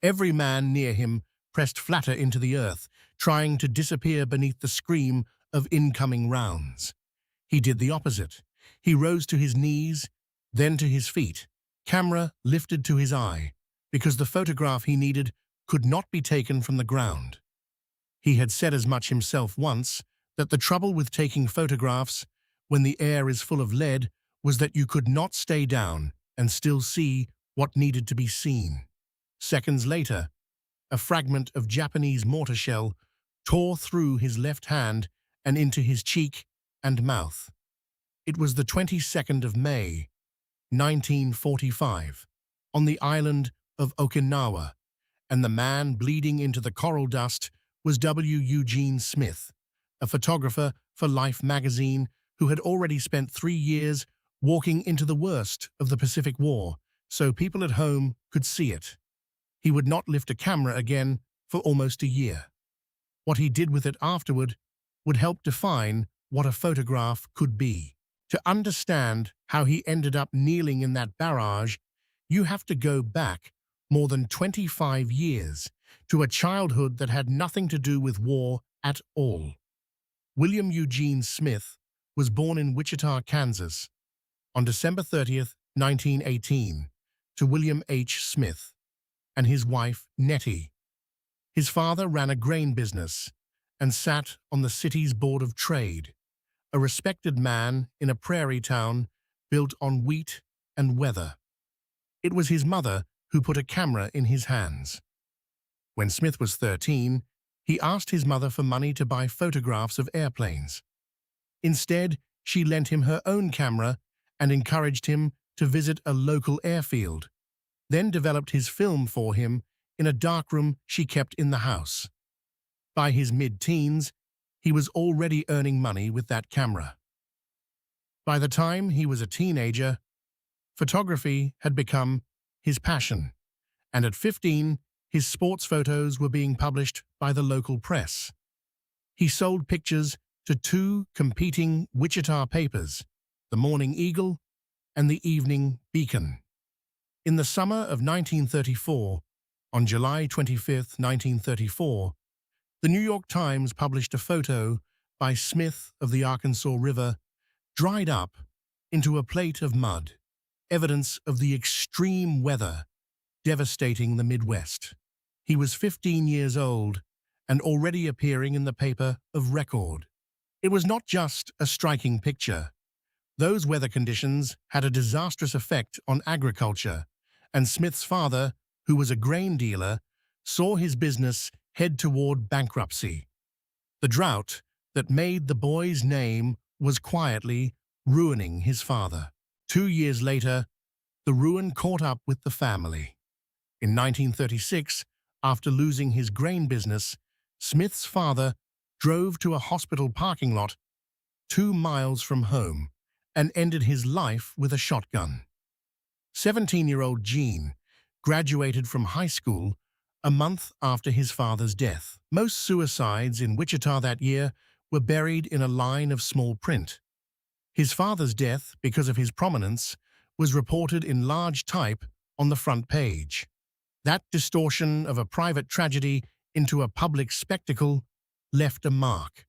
Every man near him pressed flatter into the earth, trying to disappear beneath the scream of incoming rounds. He did the opposite. He rose to his knees, then to his feet, camera lifted to his eye, because the photograph he needed could not be taken from the ground. He had said as much himself once, that the trouble with taking photographs when the air is full of lead was that you could not stay down and still see what needed to be seen. Seconds later, a fragment of Japanese mortar shell tore through his left hand and into his cheek and mouth. It was the 22nd of May, 1945, on the island of Okinawa, and the man bleeding into the coral dust was Eugene Smith, a photographer for Life magazine who had already spent 3 years walking into the worst of the Pacific War so people at home could see it. He would not lift a camera again for almost a year. What he did with it afterward would help define what a photograph could be. To understand how he ended up kneeling in that barrage, you have to go back more than 25 years to a childhood that had nothing to do with war at all. William Eugene Smith was born in Wichita, Kansas, on December 30th, 1918, to William H. Smith and his wife, Nettie. His father ran a grain business and sat on the city's Board of Trade, a respected man in a prairie town built on wheat and weather. It was his mother who put a camera in his hands. When Smith was 13, he asked his mother for money to buy photographs of airplanes. Instead, she lent him her own camera and encouraged him to visit a local airfield, then developed his film for him in a darkroom she kept in the house. By his mid-teens, he was already earning money with that camera. By the time he was a teenager, photography had become his passion, and at 15, his sports photos were being published by the local press. He sold pictures to 2 competing Wichita papers, the Morning Eagle and the Evening Beacon. In the summer of 1934, on July 25, 1934, the New York Times published a photo by Smith of the Arkansas River, dried up into a plate of mud, evidence of the extreme weather devastating the Midwest. He was 15 years old and already appearing in the paper of record. It was not just a striking picture. Those weather conditions had a disastrous effect on agriculture, and Smith's father, who was a grain dealer, saw his business head toward bankruptcy. The drought that made the boy's name was quietly ruining his father. 2 years later, the ruin caught up with the family. In 1936, after losing his grain business, Smith's father drove to a hospital parking lot 2 miles from home and ended his life with a shotgun. 17-year-old Gene graduated from high school a month after his father's death. Most suicides in Wichita that year were buried in a line of small print. His father's death, because of his prominence, was reported in large type on the front page. That distortion of a private tragedy into a public spectacle left a mark.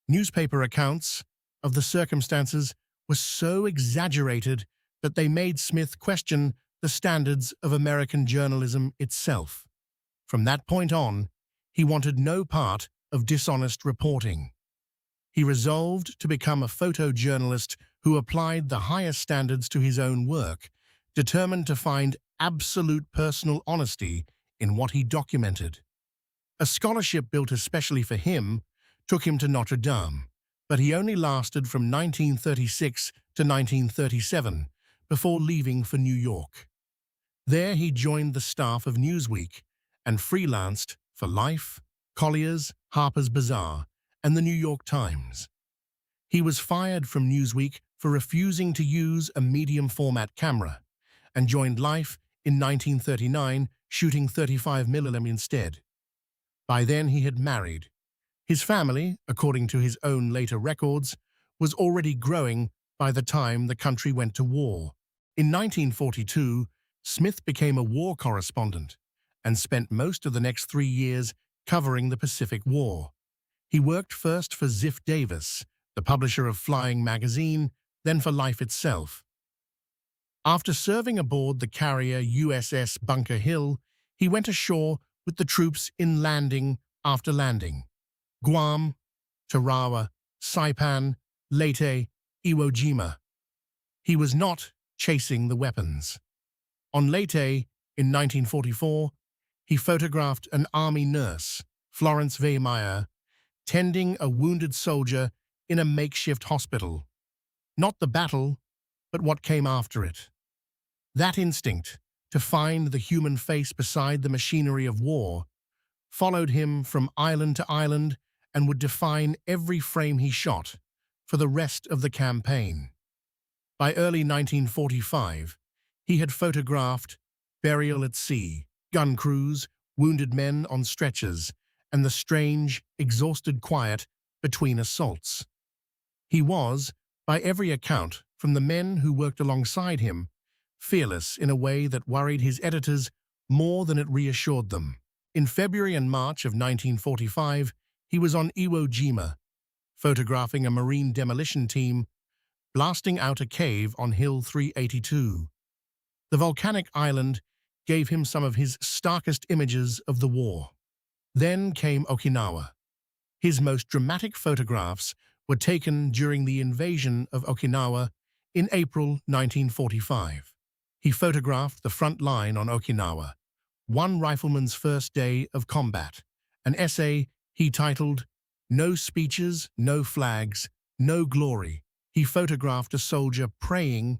Newspaper accounts of the circumstances were so exaggerated that they made Smith question the standards of American journalism itself. From that point on, he wanted no part of dishonest reporting. He resolved to become a photojournalist who applied the highest standards to his own work, determined to find absolute personal honesty in what he documented. A scholarship built especially for him took him to Notre Dame, but he only lasted from 1936 to 1937 before leaving for New York. There he joined the staff of Newsweek and freelanced for Life, Collier's, Harper's Bazaar, and the New York Times. He was fired from Newsweek for refusing to use a medium-format camera and joined Life in 1939, shooting 35mm instead. By then he had married. His family, according to his own later records, was already growing by the time the country went to war. In 1942, Smith became a war correspondent and spent most of the next 3 years covering the Pacific War. He worked first for Ziff Davis, the publisher of Flying magazine, then for Life itself. After serving aboard the carrier USS Bunker Hill, he went ashore with the troops in landing after landing. Guam, Tarawa, Saipan, Leyte, Iwo Jima. He was not chasing the weapons. On Leyte, in 1944, he photographed an army nurse, Florence Weihmeyer, tending a wounded soldier in a makeshift hospital. Not the battle, but what came after it. That instinct, to find the human face beside the machinery of war, followed him from island to island and would define every frame he shot for the rest of the campaign. By early 1945, he had photographed burial at sea, gun crews, wounded men on stretchers, and the strange, exhausted quiet between assaults. He was, by every account, from the men who worked alongside him, fearless in a way that worried his editors more than it reassured them. In February and March of 1945, he was on Iwo Jima, photographing a marine demolition team blasting out a cave on Hill 382. The volcanic island gave him some of his starkest images of the war. Then came Okinawa. His most dramatic photographs were taken during the invasion of Okinawa in April 1945. He photographed the front line on Okinawa, one rifleman's first day of combat, an essay he titled, "No Speeches, No Flags, No Glory." He photographed a soldier praying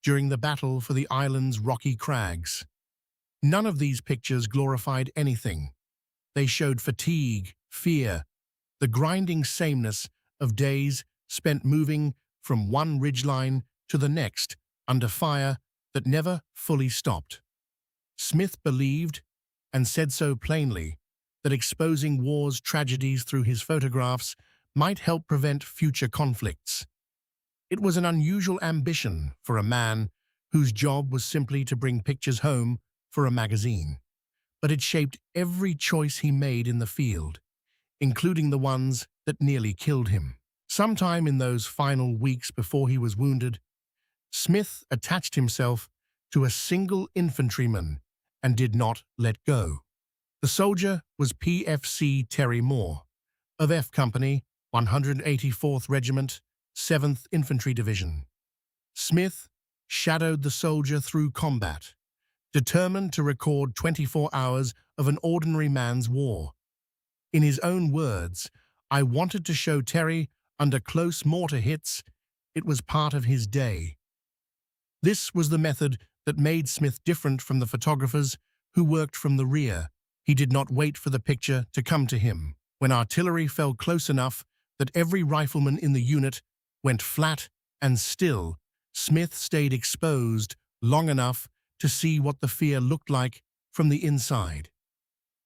during the battle for the island's rocky crags. None of these pictures glorified anything. They showed fatigue, fear, the grinding sameness of days spent moving from one ridgeline to the next under fire that never fully stopped. Smith believed, and said so plainly, that exposing war's tragedies through his photographs might help prevent future conflicts. It was an unusual ambition for a man whose job was simply to bring pictures home for a magazine, but it shaped every choice he made in the field, including the ones that nearly killed him. Sometime in those final weeks before he was wounded, Smith attached himself to a single infantryman and did not let go. The soldier was PFC Terry Moore, of F Company, 184th Regiment, 7th Infantry Division. Smith shadowed the soldier through combat, determined to record 24 hours of an ordinary man's war. In his own words, "I wanted to show Terry under close mortar hits. It was part of his day." This was the method that made Smith different from the photographers who worked from the rear. He did not wait for the picture to come to him. When artillery fell close enough that every rifleman in the unit went flat and still, Smith stayed exposed long enough to see what the fear looked like from the inside.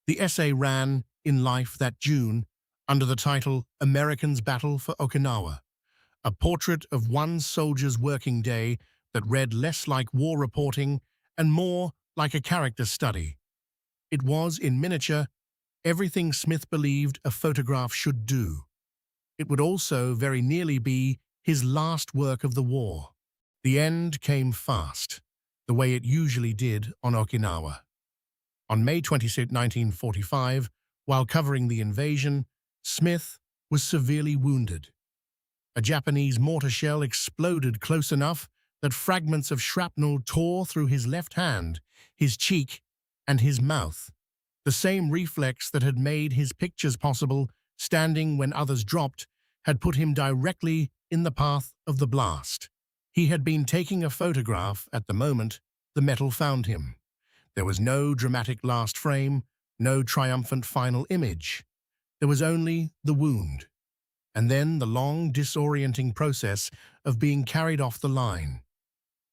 The essay ran in Life that June under the title "Americans Battle for Okinawa," a portrait of one soldier's working day that read less like war reporting and more like a character study. It was, in miniature, everything Smith believed a photograph should do. It would also very nearly be his last work of the war. The end came fast, the way it usually did on Okinawa. On May 26, 1945, while covering the invasion, Smith was severely wounded. A Japanese mortar shell exploded close enough that fragments of shrapnel tore through his left hand, his cheek, and his mouth. The same reflex that had made his pictures possible, standing when others dropped, had put him directly in the path of the blast. He had been taking a photograph at the moment the metal found him. There was no dramatic last frame, no triumphant final image. There was only the wound, and then the long, disorienting process of being carried off the line.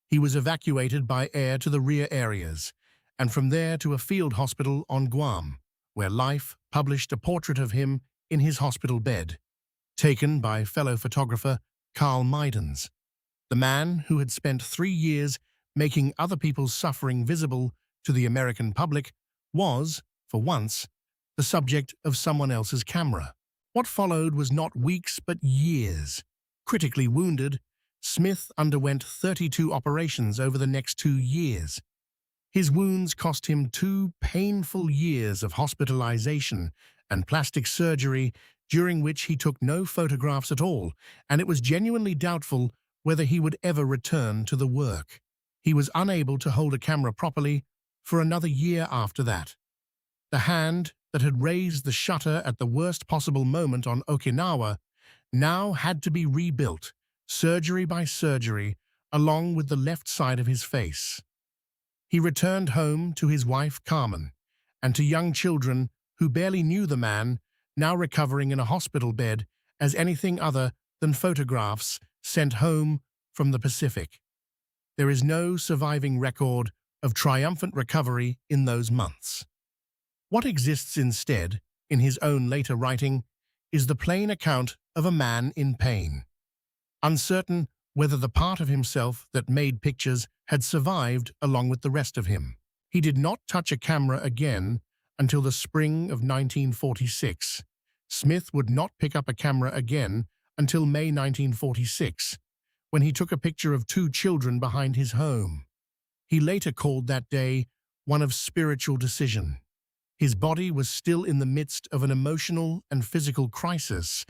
He was evacuated by air to the rear areas, and from there to a field hospital on Guam, where Life published a portrait of him in his hospital bed, taken by fellow photographer Carl Meidens. The man who had spent 3 years making other people's suffering visible to the American public was, for once, the subject of someone else's camera. What followed was not weeks but years. Critically wounded, Smith underwent 32 operations over the next 2 years. His wounds cost him 2 painful years of hospitalization and plastic surgery, during which he took no photographs at all, and it was genuinely doubtful whether he would ever return to the work. He was unable to hold a camera properly for another year after that. The hand that had raised the shutter at the worst possible moment on Okinawa now had to be rebuilt, surgery by surgery, along with the left side of his face. He returned home to his wife Carmen and to young children who barely knew the man, now recovering in a hospital bed as anything other than photographs sent home from the Pacific. There is no surviving record of triumphant recovery in those months. What exists instead, in his own later writing, is the plain account of a man in pain, uncertain whether the part of himself that made pictures had survived along with the rest of him. He did not touch a camera again until the spring of 1946. Smith would not pick up a camera again until May 1946, when he took a picture of 2 children behind his home. He later called that day one of spiritual decision. His body was still in the midst of an emotional and physical crisis,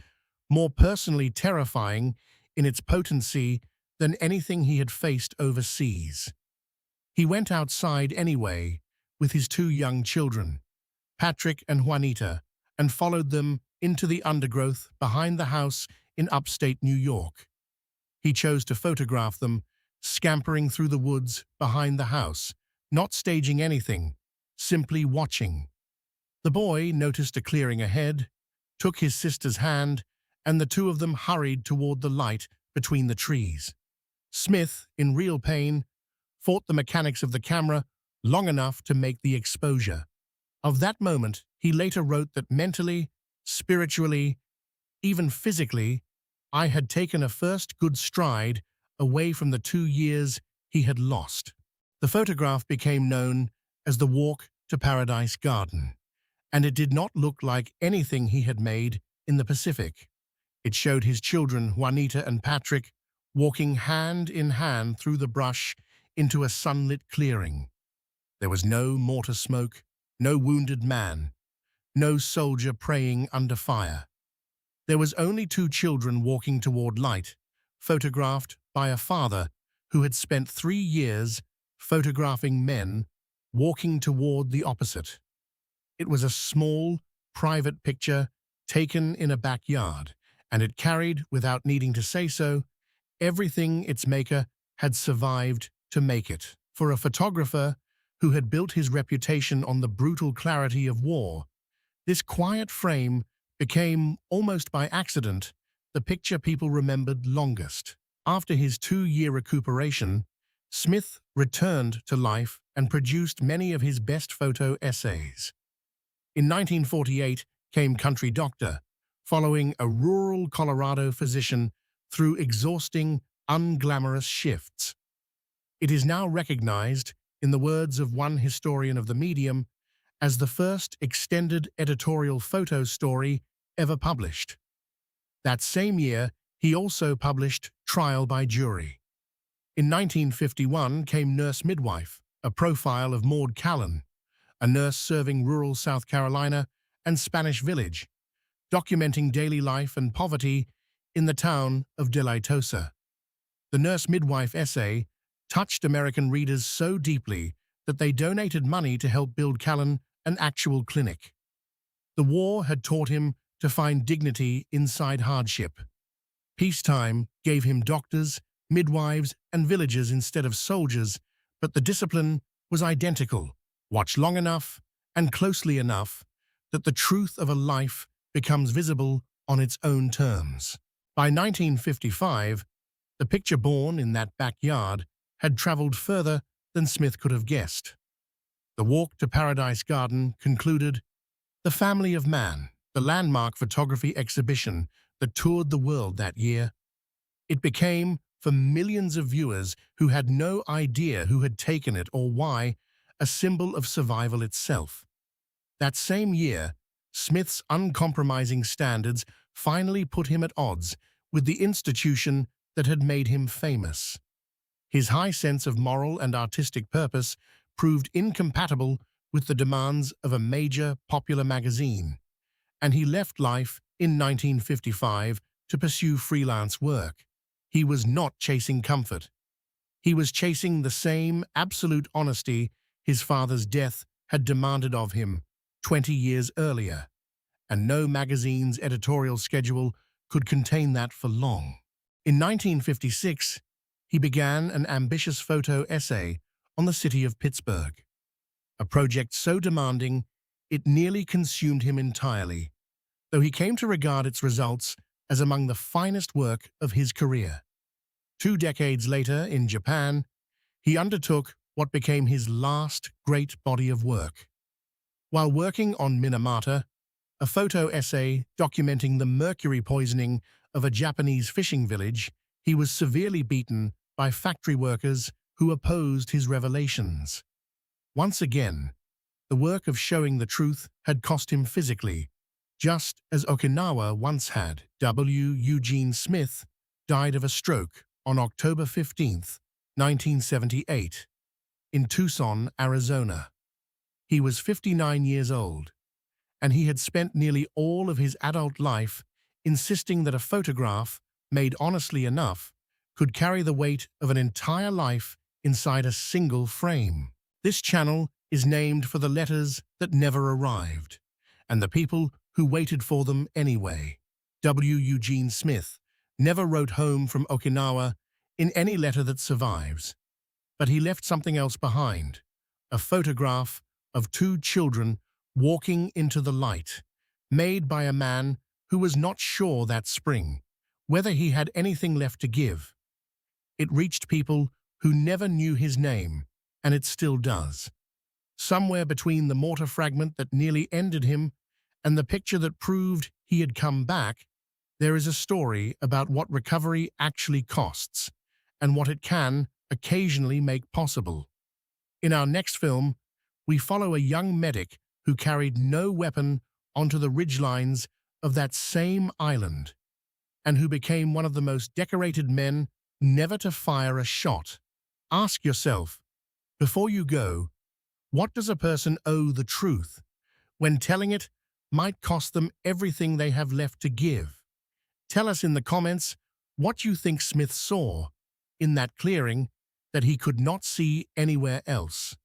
more personally terrifying in its potency than anything he had faced overseas. He went outside anyway with his 2 young children, Patrick and Juanita, and followed them into the undergrowth behind the house in upstate New York. He chose to photograph them, scampering through the woods behind the house, not staging anything, simply watching. The boy noticed a clearing ahead, took his sister's hand, and the 2 of them hurried toward the light between the trees. Smith, in real pain, fought the mechanics of the camera long enough to make the exposure. Of that moment, he later wrote that mentally, spiritually, even physically, I had taken a first good stride away from the 2 years he had lost. The photograph became known as the Walk to Paradise Garden, and it did not look like anything he had made in the Pacific. It showed his children, Juanita and Patrick, walking hand in hand through the brush into a sunlit clearing. There was no mortar smoke, no wounded man, no soldier praying under fire. There was only 2 children walking toward light, photographed by a father who had spent 3 years photographing men walking toward the opposite. It was a small, private picture taken in a backyard, and it carried, without needing to say so, everything its maker had survived to make it. For a photographer who had built his reputation on the brutal clarity of war, this quiet frame became, almost by accident, the picture people remembered longest. After his 2-year recuperation, Smith returned to life and produced many of his best photo essays. In 1948 came Country Doctor, following a rural Colorado physician through exhausting, unglamorous shifts. It is now recognized, in the words of one historian of the medium, as the first extended editorial photo story ever published. That same year, he also published Trial by Jury. In 1951 came Nurse Midwife, a profile of Maud Callan, a nurse serving rural South Carolina and Spanish Village, documenting daily life and poverty in the town of De La Tosa. The Nurse Midwife essay touched American readers so deeply that they donated money to help build Callan an actual clinic. The war had taught him to find dignity inside hardship. Peacetime gave him doctors, midwives, and villagers instead of soldiers, but the discipline was identical. Watch long enough and closely enough that the truth of a life becomes visible on its own terms. By 1955, the picture born in that backyard had traveled further than Smith could have guessed. The Walk to Paradise Garden concluded The Family of Man, the landmark photography exhibition that toured the world that year. It became, for millions of viewers who had no idea who had taken it or why, a symbol of survival itself. That same year, Smith's uncompromising standards finally put him at odds with the institution that had made him famous. His high sense of moral and artistic purpose proved incompatible with the demands of a major popular magazine, and he left life in 1955 to pursue freelance work. He was not chasing comfort. He was chasing the same absolute honesty his father's death had demanded of him 20 years earlier, and no magazine's editorial schedule could contain that for long. In 1956, he began an ambitious photo essay on the city of Pittsburgh, a project so demanding it nearly consumed him entirely, though he came to regard its results as among the finest work of his career. 2 decades later, in Japan, he undertook what became his last great body of work. While working on Minamata, a photo essay documenting the mercury poisoning of a Japanese fishing village, he was severely beaten by factory workers who opposed his revelations. Once again, the work of showing the truth had cost him physically, just as Okinawa once had. Eugene Smith died of a stroke on October 15, 1978, in Tucson, Arizona. He was 59 years old, and he had spent nearly all of his adult life insisting that a photograph, made honestly enough, could carry the weight of an entire life inside a single frame. This channel is named for the letters that never arrived, and the people who waited for them anyway. Eugene Smith never wrote home from Okinawa in any letter that survives, but he left something else behind, a photograph of 2 children walking into the light, made by a man who was not sure that spring whether he had anything left to give. It reached people who never knew his name, and it still does. Somewhere between the mortar fragment that nearly ended him and the picture that proved he had come back, there is a story about what recovery actually costs and what it can occasionally make possible. In our next film, we follow a young medic who carried no weapon onto the ridgelines of that same island, and who became one of the most decorated men never to fire a shot. Ask yourself, before you go, what does a person owe the truth when telling it might cost them everything they have left to give? Tell us in the comments what you think Smith saw in that clearing that he could not see anywhere else.